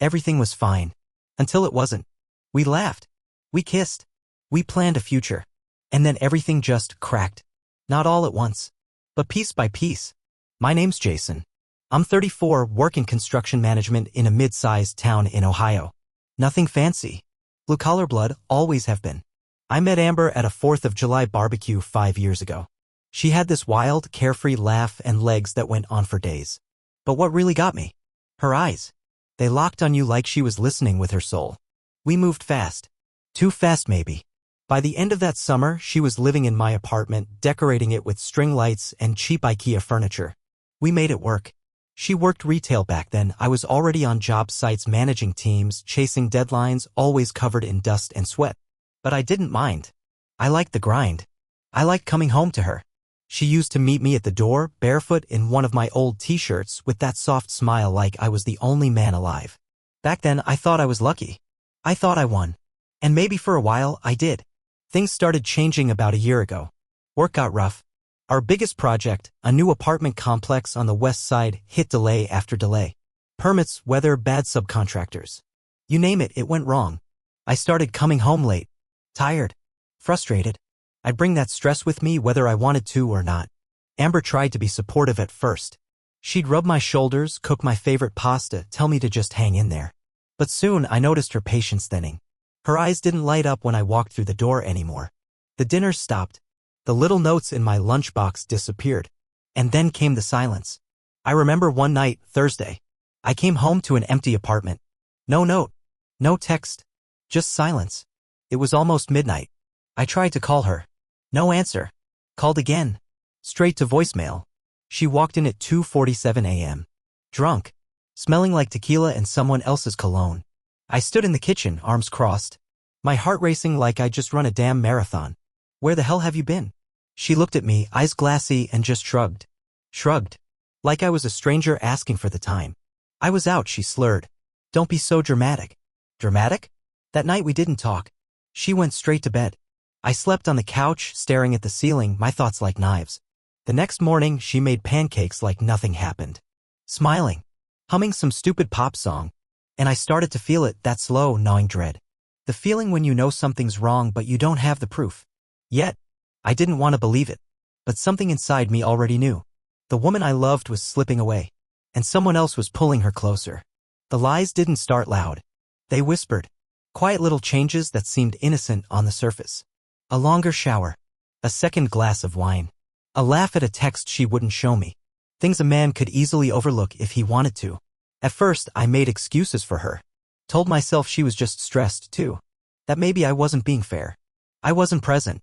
Everything was fine. Until it wasn't. We laughed. We kissed. We planned a future. And then everything just cracked. Not all at once, but piece by piece. My name's Jason. I'm 34, work in construction management in a mid-sized town in Ohio. Nothing fancy. Blue-collar blood, always have been. I met Amber at a 4th of July barbecue 5 years ago. She had this wild, carefree laugh and legs that went on for days. But what really got me? Her eyes. They locked on you like she was listening with her soul. We moved fast. Too fast maybe. By the end of that summer, she was living in my apartment, decorating it with string lights and cheap IKEA furniture. We made it work. She worked retail back then. I was already on job sites managing teams, chasing deadlines, always covered in dust and sweat. But I didn't mind. I liked the grind. I liked coming home to her. She used to meet me at the door, barefoot in one of my old t-shirts with that soft smile like I was the only man alive. Back then, I thought I was lucky. I thought I won. And maybe for a while, I did. Things started changing about a year ago. Work got rough. Our biggest project, a new apartment complex on the west side, hit delay after delay. Permits, weather, bad subcontractors. You name it, it went wrong. I started coming home late. Tired. Frustrated. I'd bring that stress with me whether I wanted to or not. Amber tried to be supportive at first. She'd rub my shoulders, cook my favorite pasta, tell me to just hang in there. But soon I noticed her patience thinning. Her eyes didn't light up when I walked through the door anymore. The dinner stopped. The little notes in my lunchbox disappeared. And then came the silence. I remember one night, Thursday. I came home to an empty apartment. No note. No text. Just silence. It was almost midnight. I tried to call her. No answer. Called again. Straight to voicemail. She walked in at 2:47 a.m. Drunk. Smelling like tequila and someone else's cologne. I stood in the kitchen, arms crossed. My heart racing like I'd just run a damn marathon. Where the hell have you been? She looked at me, eyes glassy, and just shrugged. Shrugged. Like I was a stranger asking for the time. I was out, she slurred. Don't be so dramatic. Dramatic? That night we didn't talk. She went straight to bed. I slept on the couch, staring at the ceiling, my thoughts like knives. The next morning, she made pancakes like nothing happened. Smiling. Humming some stupid pop song. And I started to feel it, that slow, gnawing dread. The feeling when you know something's wrong but you don't have the proof. Yet, I didn't want to believe it. But something inside me already knew. The woman I loved was slipping away. And someone else was pulling her closer. The lies didn't start loud. They whispered. Quiet little changes that seemed innocent on the surface. A longer shower. A second glass of wine. A laugh at a text she wouldn't show me. Things a man could easily overlook if he wanted to. At first, I made excuses for her. Told myself she was just stressed, too. That maybe I wasn't being fair. I wasn't present.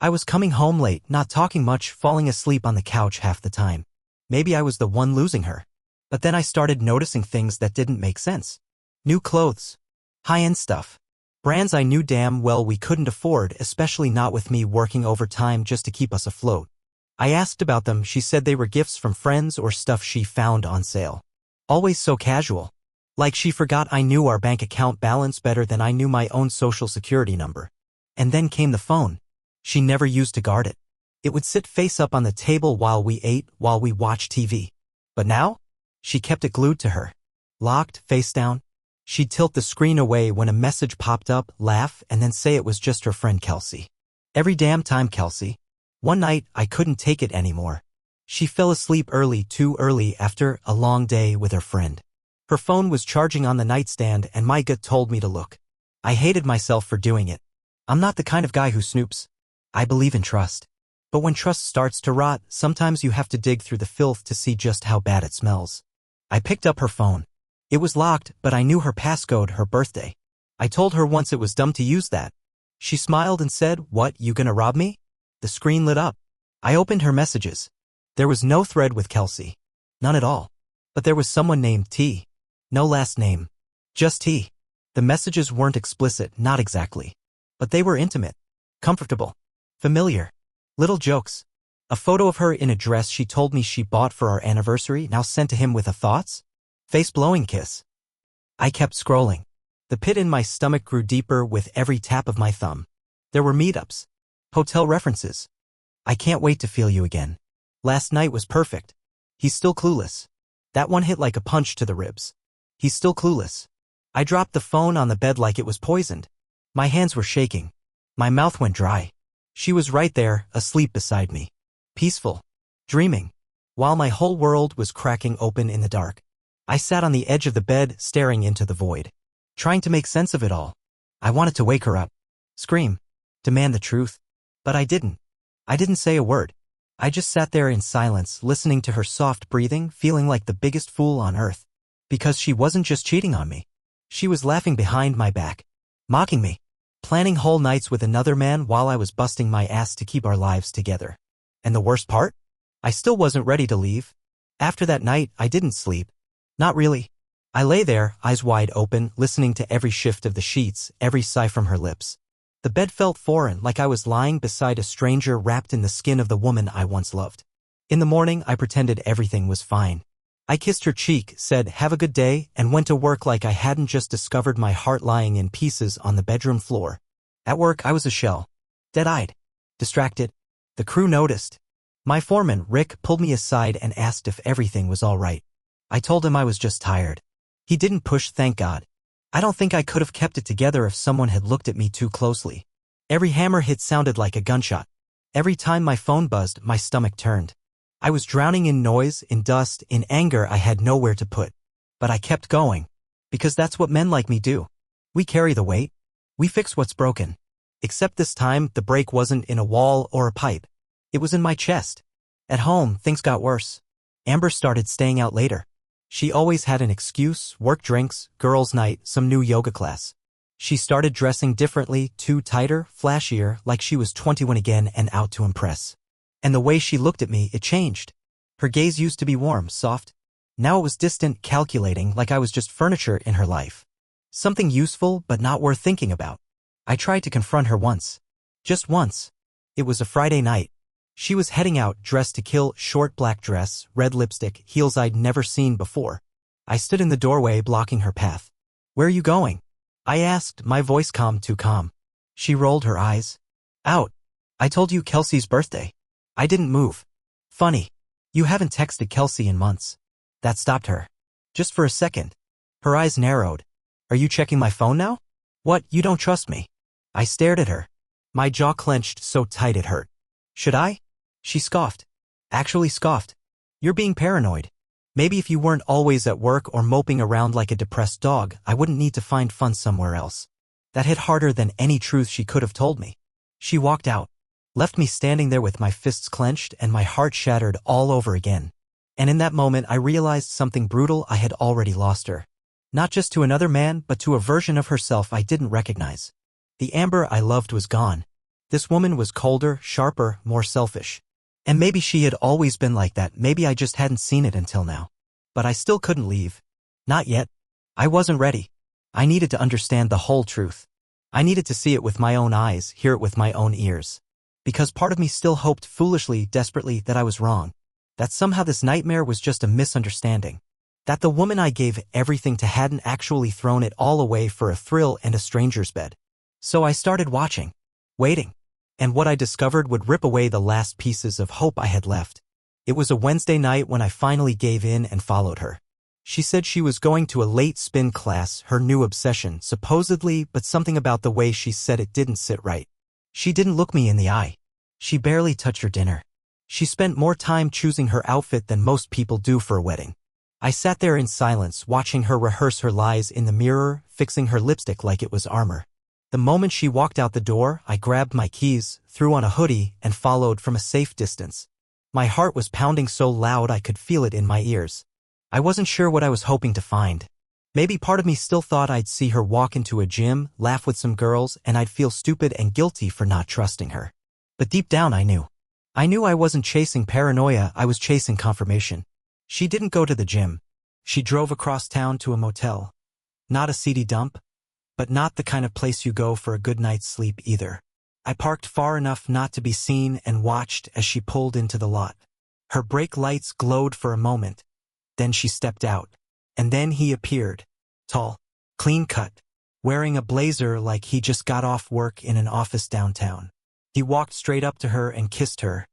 I was coming home late, not talking much, falling asleep on the couch half the time. Maybe I was the one losing her. But then I started noticing things that didn't make sense. New clothes. High-end stuff. Brands I knew damn well we couldn't afford, especially not with me working overtime just to keep us afloat. I asked about them, she said they were gifts from friends or stuff she found on sale. Always so casual. Like she forgot I knew our bank account balance better than I knew my own social security number. And then came the phone. She never used to guard it. It would sit face up on the table while we ate, while we watched TV. But now? She kept it glued to her. Locked, face down. She'd tilt the screen away when a message popped up, laugh, and then say it was just her friend Kelsey. Every damn time, Kelsey. One night, I couldn't take it anymore. She fell asleep early, too early after a long day with her friend. Her phone was charging on the nightstand and my gut told me to look. I hated myself for doing it. I'm not the kind of guy who snoops. I believe in trust. But when trust starts to rot, sometimes you have to dig through the filth to see just how bad it smells. I picked up her phone. It was locked, but I knew her passcode, her birthday. I told her once it was dumb to use that. She smiled and said, "What, you gonna rob me?" The screen lit up. I opened her messages. There was no thread with Kelsey. None at all. But there was someone named T. No last name. Just T. The messages weren't explicit, not exactly. But they were intimate. Comfortable. Familiar. Little jokes. A photo of her in a dress she told me she bought for our anniversary, now sent to him with a thoughts? Face-blowing kiss. I kept scrolling. The pit in my stomach grew deeper with every tap of my thumb. There were meetups. Hotel references. I can't wait to feel you again. Last night was perfect. He's still clueless. That one hit like a punch to the ribs. He's still clueless. I dropped the phone on the bed like it was poisoned. My hands were shaking. My mouth went dry. She was right there, asleep beside me. Peaceful. Dreaming. While my whole world was cracking open in the dark. I sat on the edge of the bed, staring into the void. Trying to make sense of it all. I wanted to wake her up. Scream. Demand the truth. But I didn't. I didn't say a word. I just sat there in silence, listening to her soft breathing, feeling like the biggest fool on earth. Because she wasn't just cheating on me. She was laughing behind my back. Mocking me. Planning whole nights with another man while I was busting my ass to keep our lives together. And the worst part? I still wasn't ready to leave. After that night, I didn't sleep. Not really. I lay there, eyes wide open, listening to every shift of the sheets, every sigh from her lips. The bed felt foreign, like I was lying beside a stranger wrapped in the skin of the woman I once loved. In the morning, I pretended everything was fine. I kissed her cheek, said, "Have a good day," and went to work like I hadn't just discovered my heart lying in pieces on the bedroom floor. At work, I was a shell. Dead-eyed. Distracted. The crew noticed. My foreman, Rick, pulled me aside and asked if everything was all right. I told him I was just tired. He didn't push, thank God. I don't think I could have kept it together if someone had looked at me too closely. Every hammer hit sounded like a gunshot. Every time my phone buzzed, my stomach turned. I was drowning in noise, in dust, in anger I had nowhere to put. But I kept going. Because that's what men like me do. We carry the weight. We fix what's broken. Except this time, the break wasn't in a wall or a pipe. It was in my chest. At home, things got worse. Amber started staying out later. She always had an excuse: work, drinks, girls' night, some new yoga class. She started dressing differently, too tighter, flashier, like she was 21 again and out to impress. And the way she looked at me, it changed. Her gaze used to be warm, soft. Now it was distant, calculating, like I was just furniture in her life. Something useful, but not worth thinking about. I tried to confront her once. Just once. It was a Friday night. She was heading out, dressed to kill, short black dress, red lipstick, heels I'd never seen before. I stood in the doorway, blocking her path. "Where are you going?" I asked, my voice calm, too calm. She rolled her eyes. "Out. I told you Kelsey's birthday." I didn't move. "Funny. You haven't texted Kelsey in months." That stopped her. Just for a second. Her eyes narrowed. "Are you checking my phone now?" "What, you don't trust me?" I stared at her. My jaw clenched so tight it hurt. "Should I?" She scoffed. Actually scoffed. "You're being paranoid. Maybe if you weren't always at work or moping around like a depressed dog, I wouldn't need to find fun somewhere else." That hit harder than any truth she could have told me. She walked out. Left me standing there with my fists clenched and my heart shattered all over again. And in that moment I realized something brutal: I had already lost her. Not just to another man, but to a version of herself I didn't recognize. The Amber I loved was gone. This woman was colder, sharper, more selfish. And maybe she had always been like that, maybe I just hadn't seen it until now. But I still couldn't leave. Not yet. I wasn't ready. I needed to understand the whole truth. I needed to see it with my own eyes, hear it with my own ears. Because part of me still hoped, foolishly, desperately, that I was wrong. That somehow this nightmare was just a misunderstanding. That the woman I gave everything to hadn't actually thrown it all away for a thrill and a stranger's bed. So I started watching. Waiting. And what I discovered would rip away the last pieces of hope I had left. It was a Wednesday night when I finally gave in and followed her. She said she was going to a late spin class, her new obsession, supposedly, but something about the way she said it didn't sit right. She didn't look me in the eye. She barely touched her dinner. She spent more time choosing her outfit than most people do for a wedding. I sat there in silence, watching her rehearse her lies in the mirror, fixing her lipstick like it was armor. The moment she walked out the door, I grabbed my keys, threw on a hoodie, and followed from a safe distance. My heart was pounding so loud I could feel it in my ears. I wasn't sure what I was hoping to find. Maybe part of me still thought I'd see her walk into a gym, laugh with some girls, and I'd feel stupid and guilty for not trusting her. But deep down I knew. I knew I wasn't chasing paranoia, I was chasing confirmation. She didn't go to the gym. She drove across town to a motel. Not a seedy dump. But not the kind of place you go for a good night's sleep either. I parked far enough not to be seen and watched as she pulled into the lot. Her brake lights glowed for a moment. Then she stepped out. And then he appeared. Tall, clean-cut, wearing a blazer like he just got off work in an office downtown. He walked straight up to her and kissed her.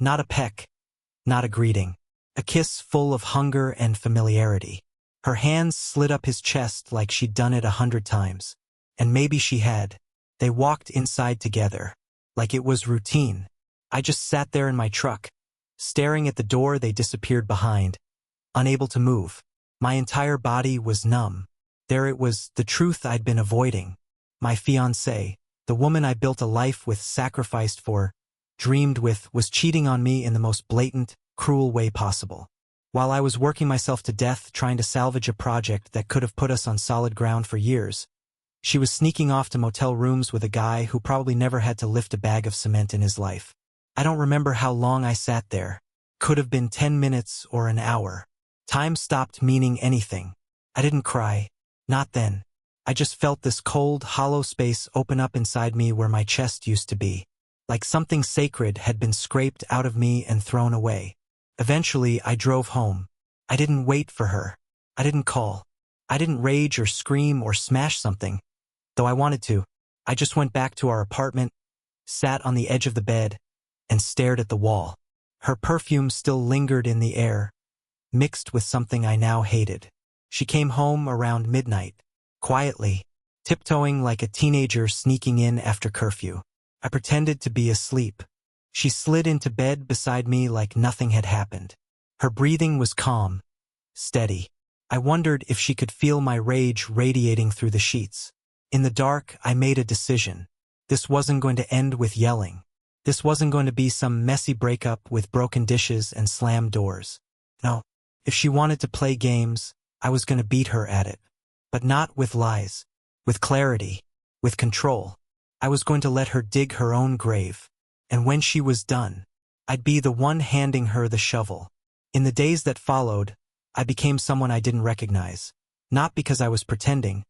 Not a peck. Not a greeting. A kiss full of hunger and familiarity. Her hands slid up his chest like she'd done it 100 times. And maybe she had. They walked inside together. Like it was routine. I just sat there in my truck, staring at the door they disappeared behind, unable to move. My entire body was numb. There it was, the truth I'd been avoiding. My fiancée, the woman I built a life with, sacrificed for, dreamed with, was cheating on me in the most blatant, cruel way possible. While I was working myself to death trying to salvage a project that could have put us on solid ground for years, she was sneaking off to motel rooms with a guy who probably never had to lift a bag of cement in his life. I don't remember how long I sat there. Could have been 10 minutes or an hour. Time stopped meaning anything. I didn't cry. Not then. I just felt this cold, hollow space open up inside me where my chest used to be. Like something sacred had been scraped out of me and thrown away. Eventually, I drove home. I didn't wait for her. I didn't call. I didn't rage or scream or smash something, though I wanted to. I just went back to our apartment, sat on the edge of the bed, and stared at the wall. Her perfume still lingered in the air, mixed with something I now hated. She came home around midnight, quietly, tiptoeing like a teenager sneaking in after curfew. I pretended to be asleep. She slid into bed beside me like nothing had happened. Her breathing was calm, steady. I wondered if she could feel my rage radiating through the sheets. In the dark, I made a decision. This wasn't going to end with yelling. This wasn't going to be some messy breakup with broken dishes and slammed doors. No, if she wanted to play games, I was going to beat her at it. But not with lies, with clarity, with control. I was going to let her dig her own grave. And when she was done, I'd be the one handing her the shovel. In the days that followed, I became someone I didn't recognize. Not because I was pretending,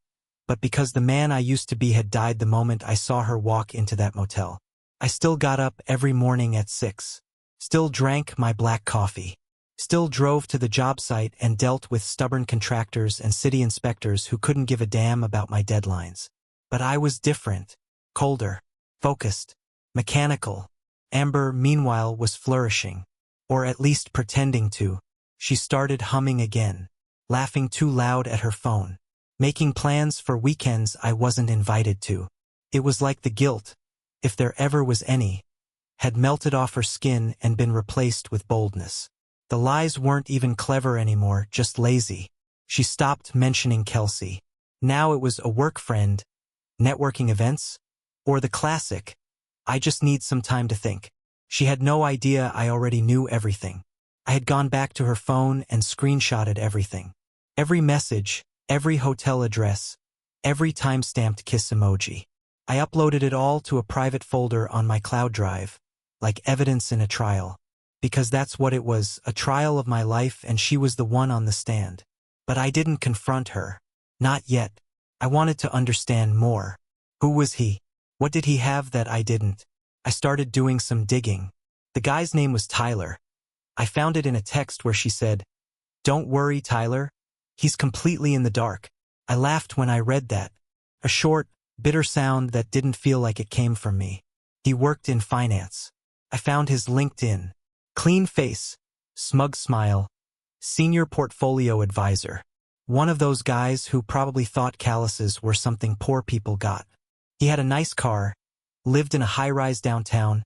but because the man I used to be had died the moment I saw her walk into that motel. I still got up every morning at 6. Still drank my black coffee. Still drove to the job site and dealt with stubborn contractors and city inspectors who couldn't give a damn about my deadlines. But I was different, colder, focused, mechanical. Amber, meanwhile, was flourishing, or at least pretending to. She started humming again, laughing too loud at her phone, making plans for weekends I wasn't invited to. It was like the guilt, if there ever was any, had melted off her skin and been replaced with boldness. The lies weren't even clever anymore, just lazy. She stopped mentioning Kelsey. Now it was a work friend, networking events, or the classic, I just need some time to think. She had no idea I already knew everything. I had gone back to her phone and screenshotted everything. Every message, every hotel address, every time-stamped kiss emoji. I uploaded it all to a private folder on my cloud drive, like evidence in a trial. Because that's what it was, a trial of my life, and she was the one on the stand. But I didn't confront her. Not yet. I wanted to understand more. Who was he? What did he have that I didn't? I started doing some digging. The guy's name was Tyler. I found it in a text where she said, "Don't worry, Tyler. He's completely in the dark." I laughed when I read that. A short, bitter sound that didn't feel like it came from me. He worked in finance. I found his LinkedIn. Clean face, smug smile, senior portfolio advisor. One of those guys who probably thought calluses were something poor people got. He had a nice car, lived in a high-rise downtown,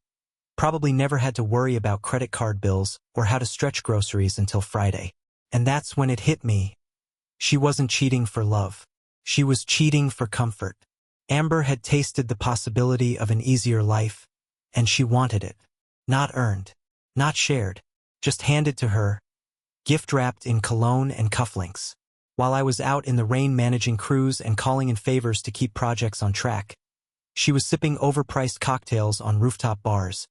probably never had to worry about credit card bills or how to stretch groceries until Friday. And that's when it hit me. She wasn't cheating for love. She was cheating for comfort. Amber had tasted the possibility of an easier life, and she wanted it. Not earned, not shared, just handed to her, gift-wrapped in cologne and cufflinks. While I was out in the rain managing crews and calling in favors to keep projects on track, she was sipping overpriced cocktails on rooftop bars,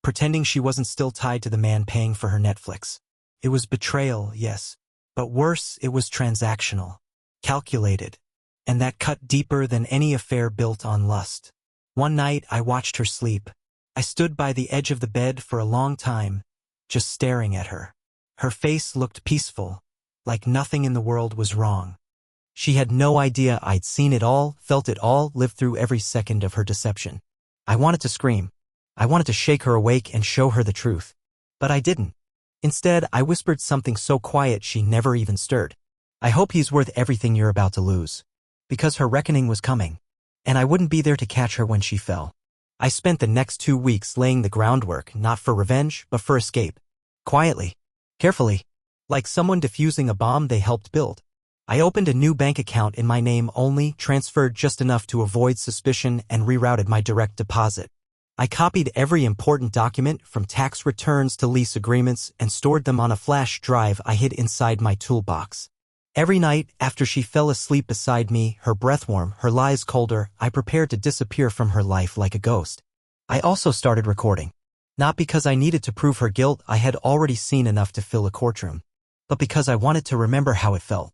pretending she wasn't still tied to the man paying for her Netflix. It was betrayal, yes, but worse, it was transactional, calculated, and that cut deeper than any affair built on lust. One night, I watched her sleep. I stood by the edge of the bed for a long time, just staring at her. Her face looked peaceful, like nothing in the world was wrong. She had no idea I'd seen it all, felt it all, lived through every second of her deception. I wanted to scream. I wanted to shake her awake and show her the truth. But I didn't. Instead, I whispered something so quiet she never even stirred. I hope he's worth everything you're about to lose. Because her reckoning was coming. And I wouldn't be there to catch her when she fell. I spent the next 2 weeks laying the groundwork, not for revenge, but for escape. Quietly. Carefully. Like someone defusing a bomb they helped build. I opened a new bank account in my name only, transferred just enough to avoid suspicion, and rerouted my direct deposit. I copied every important document, from tax returns to lease agreements, and stored them on a flash drive I hid inside my toolbox. Every night, after she fell asleep beside me, her breath warm, her lies colder, I prepared to disappear from her life like a ghost. I also started recording. Not because I needed to prove her guilt, I had already seen enough to fill a courtroom. But because I wanted to remember how it felt.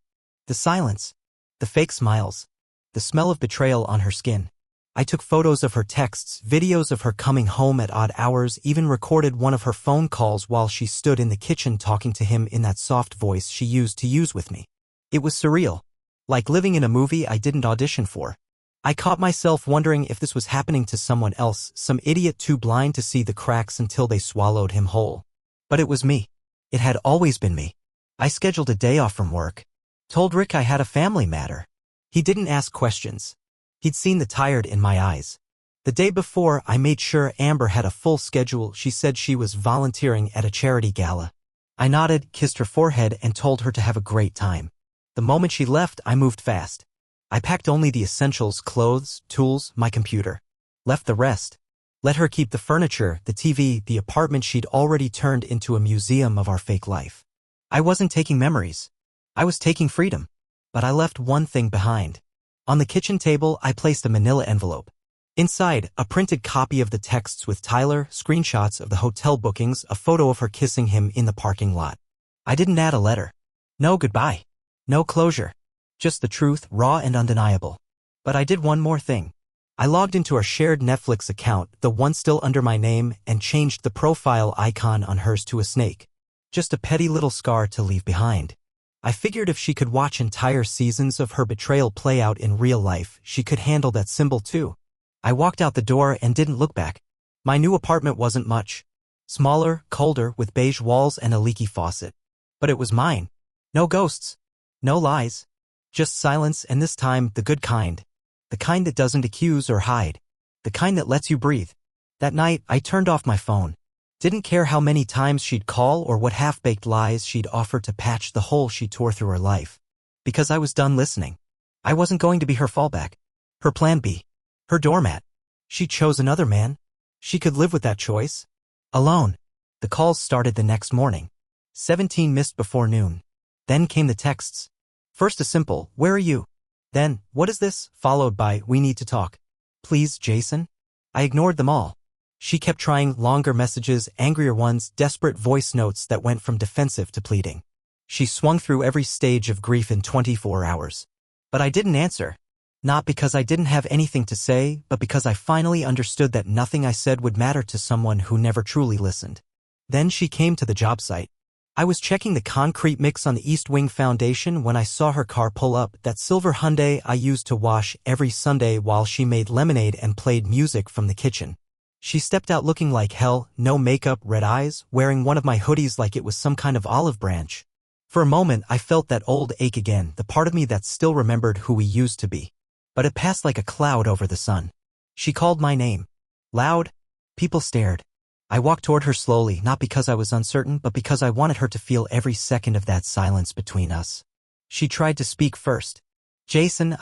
The silence. The fake smiles. The smell of betrayal on her skin. I took photos of her texts, videos of her coming home at odd hours, even recorded one of her phone calls while she stood in the kitchen talking to him in that soft voice she used to use with me. It was surreal. Like living in a movie I didn't audition for. I caught myself wondering if this was happening to someone else, some idiot too blind to see the cracks until they swallowed him whole. But it was me. It had always been me. I scheduled a day off from work. Told Rick I had a family matter. He didn't ask questions. He'd seen the tired in my eyes. The day before, I made sure Amber had a full schedule. She said she was volunteering at a charity gala. I nodded, kissed her forehead, and told her to have a great time. The moment she left, I moved fast. I packed only the essentials, clothes, tools, my computer. Left the rest. Let her keep the furniture, the TV, the apartment she'd already turned into a museum of our fake life. I wasn't taking memories. I was taking freedom. But I left one thing behind. On the kitchen table, I placed a manila envelope. Inside, a printed copy of the texts with Tyler, screenshots of the hotel bookings, a photo of her kissing him in the parking lot. I didn't add a letter. No goodbye. No closure. Just the truth, raw and undeniable. But I did one more thing. I logged into our shared Netflix account, the one still under my name, and changed the profile icon on hers to a snake. Just a petty little scar to leave behind. I figured if she could watch entire seasons of her betrayal play out in real life, she could handle that symbol too. I walked out the door and didn't look back. My new apartment wasn't much. Smaller, colder, with beige walls and a leaky faucet. But it was mine. No ghosts. No lies. Just silence, and this time, the good kind. The kind that doesn't accuse or hide. The kind that lets you breathe. That night, I turned off my phone. Didn't care how many times she'd call or what half-baked lies she'd offer to patch the hole she tore through her life. Because I was done listening. I wasn't going to be her fallback. Her plan B. Her doormat. She chose another man. She could live with that choice. Alone. The calls started the next morning. 17 missed before noon. Then came the texts. First a simple, "Where are you?" Then, "What is this?" followed by, "We need to talk." "Please, Jason?" I ignored them all. She kept trying, longer messages, angrier ones, desperate voice notes that went from defensive to pleading. She swung through every stage of grief in 24 hours. But I didn't answer. Not because I didn't have anything to say, but because I finally understood that nothing I said would matter to someone who never truly listened. Then she came to the job site. I was checking the concrete mix on the East Wing foundation when I saw her car pull up, that silver Hyundai I used to wash every Sunday while she made lemonade and played music from the kitchen. She stepped out looking like hell, no makeup, red eyes, wearing one of my hoodies like it was some kind of olive branch. For a moment, I felt that old ache again, the part of me that still remembered who we used to be. But it passed like a cloud over the sun. She called my name. Loud. People stared. I walked toward her slowly, not because I was uncertain, but because I wanted her to feel every second of that silence between us. She tried to speak first. "Jason,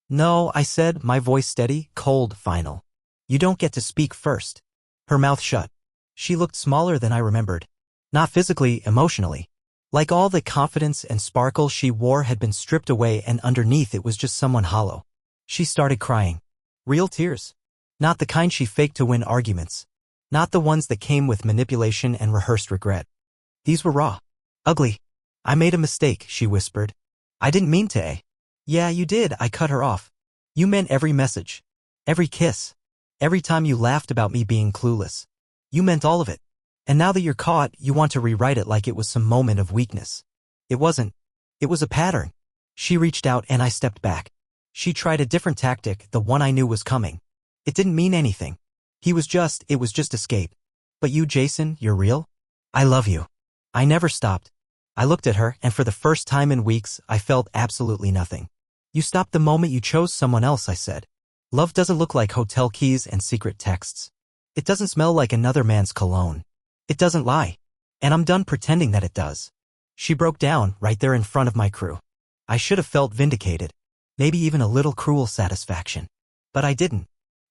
No, I said, my voice steady, cold, final. "You don't get to speak first." Her mouth shut. She looked smaller than I remembered. Not physically, emotionally. Like all the confidence and sparkle she wore had been stripped away, and underneath it was just someone hollow. She started crying. Real tears. Not the kind she faked to win arguments. Not the ones that came with manipulation and rehearsed regret. These were raw. Ugly. "I made a mistake," she whispered. "I didn't mean to, "Yeah, you did," I cut her off. "You meant every message. Every kiss. Every time you laughed about me being clueless. You meant all of it. And now that you're caught, you want to rewrite it like it was some moment of weakness. It wasn't. It was a pattern." She reached out and I stepped back. She tried a different tactic, the one I knew was coming. It didn't mean anything. It was just escape. "But you, Jason, you're real? I love you." I never stopped. I looked at her, and for the first time in weeks, I felt absolutely nothing. You stopped the moment you chose someone else, I said. Love doesn't look like hotel keys and secret texts. It doesn't smell like another man's cologne. It doesn't lie. And I'm done pretending that it does. She broke down right there in front of my crew. I should have felt vindicated. Maybe even a little cruel satisfaction. But I didn't.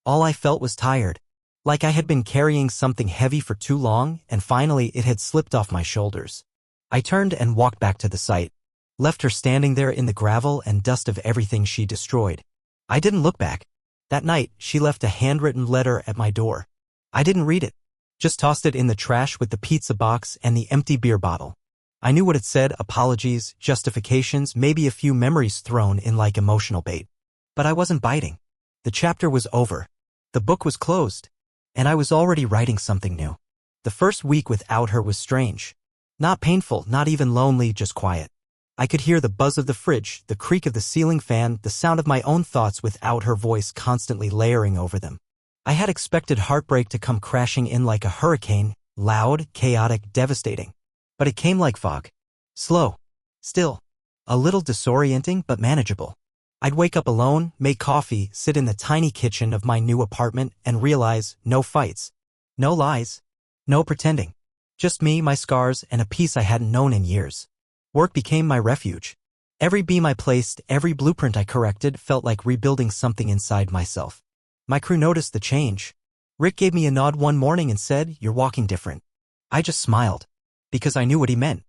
All I felt was tired. Like I had been carrying something heavy for too long, and finally it had slipped off my shoulders. I turned and walked back to the site. Left her standing there in the gravel and dust of everything she destroyed. I didn't look back. That night, she left a handwritten letter at my door. I didn't read it. Just tossed it in the trash with the pizza box and the empty beer bottle. I knew what it said: apologies, justifications, maybe a few memories thrown in like emotional bait. But I wasn't biting. The chapter was over. The book was closed. And I was already writing something new. The first week without her was strange. Not painful, not even lonely, just quiet. I could hear the buzz of the fridge, the creak of the ceiling fan, the sound of my own thoughts without her voice constantly layering over them. I had expected heartbreak to come crashing in like a hurricane, loud, chaotic, devastating. But it came like fog. Slow. Still. A little disorienting, but manageable. I'd wake up alone, make coffee, sit in the tiny kitchen of my new apartment, and realize no fights. No lies. No pretending. Just me, my scars, and a peace I hadn't known in years. Work became my refuge. Every beam I placed, every blueprint I corrected felt like rebuilding something inside myself. My crew noticed the change. Rick gave me a nod one morning and said, "You're walking different." I just smiled. Because I knew what he meant.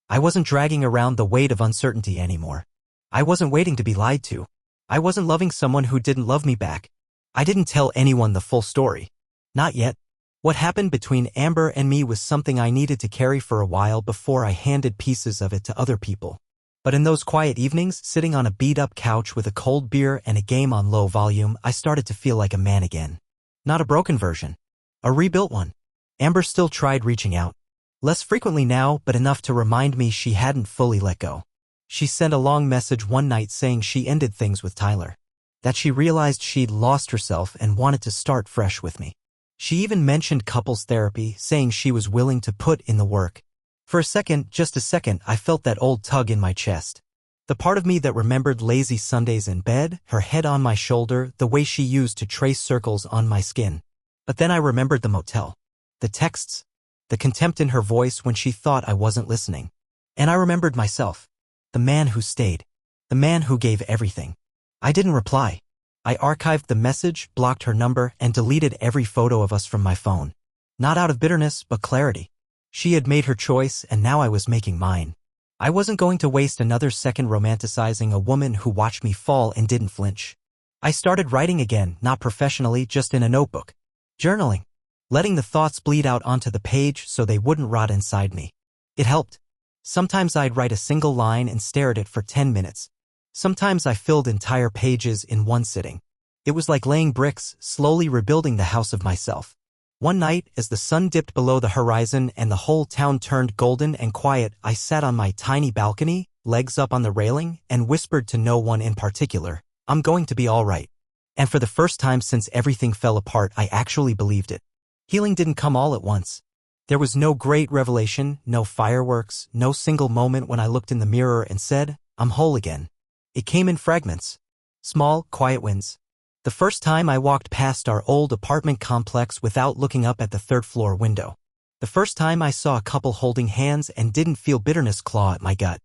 I wasn't dragging around the weight of uncertainty anymore. I wasn't waiting to be lied to. I wasn't loving someone who didn't love me back. I didn't tell anyone the full story. Not yet. What happened between Amber and me was something I needed to carry for a while before I handed pieces of it to other people. But in those quiet evenings, sitting on a beat-up couch with a cold beer and a game on low volume, I started to feel like a man again. Not a broken version. A rebuilt one. Amber still tried reaching out. Less frequently now, but enough to remind me she hadn't fully let go. She sent a long message one night saying she ended things with Tyler. That she realized she'd lost herself and wanted to start fresh with me. She even mentioned couples therapy, saying she was willing to put in the work. For a second, just a second, I felt that old tug in my chest. The part of me that remembered lazy Sundays in bed, her head on my shoulder, the way she used to trace circles on my skin. But then I remembered the motel. The texts. The contempt in her voice when she thought I wasn't listening. And I remembered myself. The man who stayed. The man who gave everything. I didn't reply. I archived the message, blocked her number, and deleted every photo of us from my phone. Not out of bitterness, but clarity. She had made her choice, and now I was making mine. I wasn't going to waste another second romanticizing a woman who watched me fall and didn't flinch. I started writing again, not professionally, just in a notebook. Journaling. Letting the thoughts bleed out onto the page so they wouldn't rot inside me. It helped. Sometimes I'd write a single line and stare at it for 10 minutes. Sometimes I filled entire pages in one sitting. It was like laying bricks, slowly rebuilding the house of myself. One night, as the sun dipped below the horizon and the whole town turned golden and quiet, I sat on my tiny balcony, legs up on the railing, and whispered to no one in particular, "I'm going to be all right." And for the first time since everything fell apart, I actually believed it. Healing didn't come all at once. There was no great revelation, no fireworks, no single moment when I looked in the mirror and said, "I'm whole again." It came in fragments. Small, quiet wins. The first time I walked past our old apartment complex without looking up at the third-floor window. The first time I saw a couple holding hands and didn't feel bitterness claw at my gut.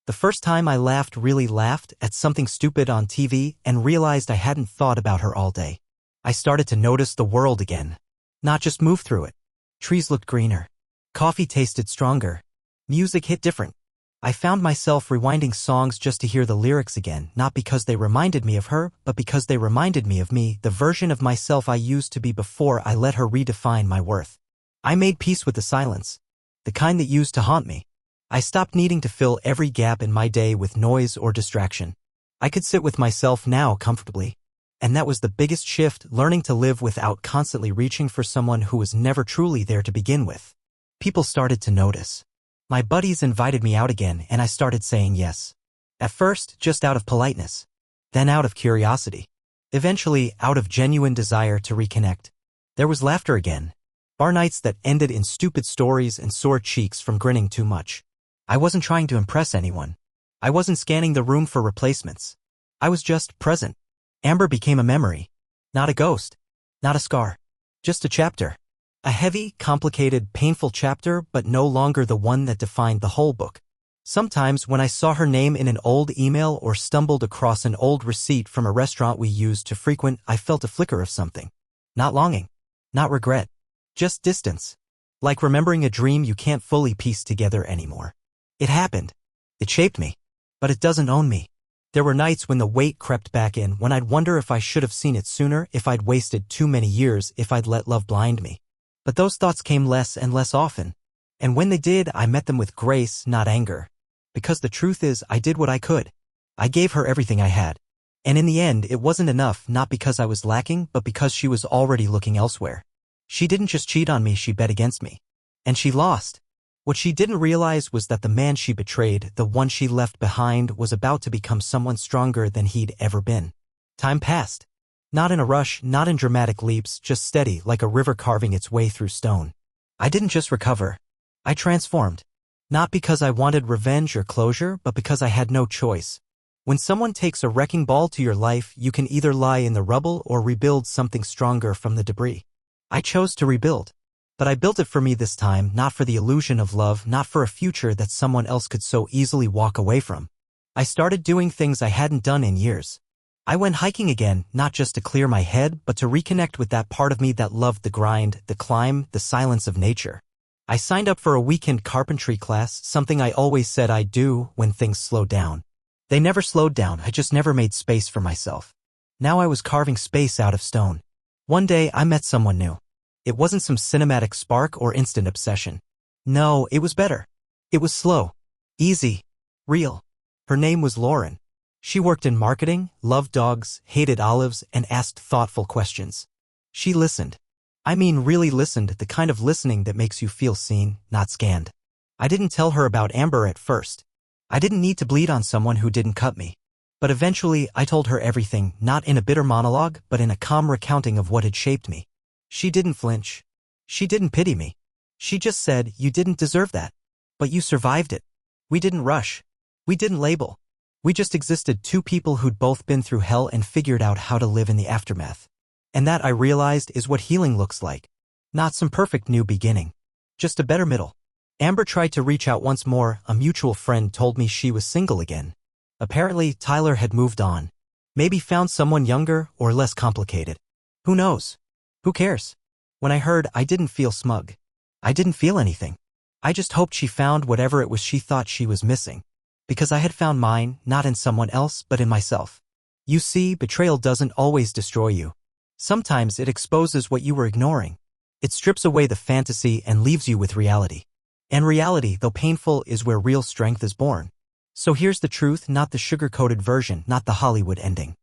The first time I really laughed at something stupid on TV and realized I hadn't thought about her all day. I started to notice the world again. Not just move through it. Trees looked greener. Coffee tasted stronger. Music hit different. I found myself rewinding songs just to hear the lyrics again, not because they reminded me of her, but because they reminded me of me, the version of myself I used to be before I let her redefine my worth. I made peace with the silence. The kind that used to haunt me. I stopped needing to fill every gap in my day with noise or distraction. I could sit with myself now comfortably. And that was the biggest shift, learning to live without constantly reaching for someone who was never truly there to begin with. People started to notice. My buddies invited me out again, and I started saying yes. At first, just out of politeness. Then out of curiosity. Eventually, out of genuine desire to reconnect. There was laughter again. Bar nights that ended in stupid stories and sore cheeks from grinning too much. I wasn't trying to impress anyone. I wasn't scanning the room for replacements. I was just present. Amber became a memory. Not a ghost. Not a scar. Just a chapter. A heavy, complicated, painful chapter, but no longer the one that defined the whole book. Sometimes when I saw her name in an old email or stumbled across an old receipt from a restaurant we used to frequent, I felt a flicker of something. Not longing. Not regret. Just distance. Like remembering a dream you can't fully piece together anymore. It happened. It shaped me. But it doesn't own me. There were nights when the weight crept back in, when I'd wonder if I should have seen it sooner, if I'd wasted too many years, if I'd let love blind me. But those thoughts came less and less often. And when they did, I met them with grace, not anger. Because the truth is, I did what I could. I gave her everything I had. And in the end, it wasn't enough, not because I was lacking, but because she was already looking elsewhere. She didn't just cheat on me, she bet against me. And she lost. What she didn't realize was that the man she betrayed, the one she left behind, was about to become someone stronger than he'd ever been. Time passed. Not in a rush, not in dramatic leaps, just steady, like a river carving its way through stone. I didn't just recover. I transformed. Not because I wanted revenge or closure, but because I had no choice. When someone takes a wrecking ball to your life, you can either lie in the rubble or rebuild something stronger from the debris. I chose to rebuild. But I built it for me this time, not for the illusion of love, not for a future that someone else could so easily walk away from. I started doing things I hadn't done in years. I went hiking again, not just to clear my head, but to reconnect with that part of me that loved the grind, the climb, the silence of nature. I signed up for a weekend carpentry class, something I always said I'd do when things slowed down. They never slowed down, I just never made space for myself. Now I was carving space out of stone. One day I met someone new. It wasn't some cinematic spark or instant obsession. No, it was better. It was slow. Easy. Real. Her name was Lauren. She worked in marketing, loved dogs, hated olives, and asked thoughtful questions. She listened. I mean really listened, the kind of listening that makes you feel seen, not scanned. I didn't tell her about Amber at first. I didn't need to bleed on someone who didn't cut me. But eventually I told her everything, not in a bitter monologue, but in a calm recounting of what had shaped me. She didn't flinch. She didn't pity me. She just said, "You didn't deserve that. But you survived it." We didn't rush. We didn't label. We just existed, two people who'd both been through hell and figured out how to live in the aftermath. And that, I realized, is what healing looks like. Not some perfect new beginning. Just a better middle. Amber tried to reach out once more. A mutual friend told me she was single again. Apparently, Tyler had moved on. Maybe found someone younger or less complicated. Who knows? Who cares? When I heard, I didn't feel smug. I didn't feel anything. I just hoped she found whatever it was she thought she was missing. Because I had found mine, not in someone else, but in myself. You see, betrayal doesn't always destroy you. Sometimes it exposes what you were ignoring. It strips away the fantasy and leaves you with reality. And reality, though painful, is where real strength is born. So here's the truth, not the sugar-coated version, not the Hollywood ending.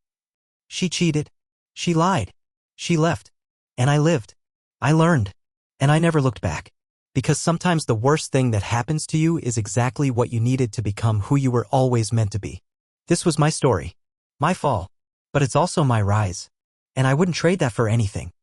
She cheated. She lied. She left. And I lived. I learned. And I never looked back. Because sometimes the worst thing that happens to you is exactly what you needed to become who you were always meant to be. This was my story. My fall. But it's also my rise. And I wouldn't trade that for anything.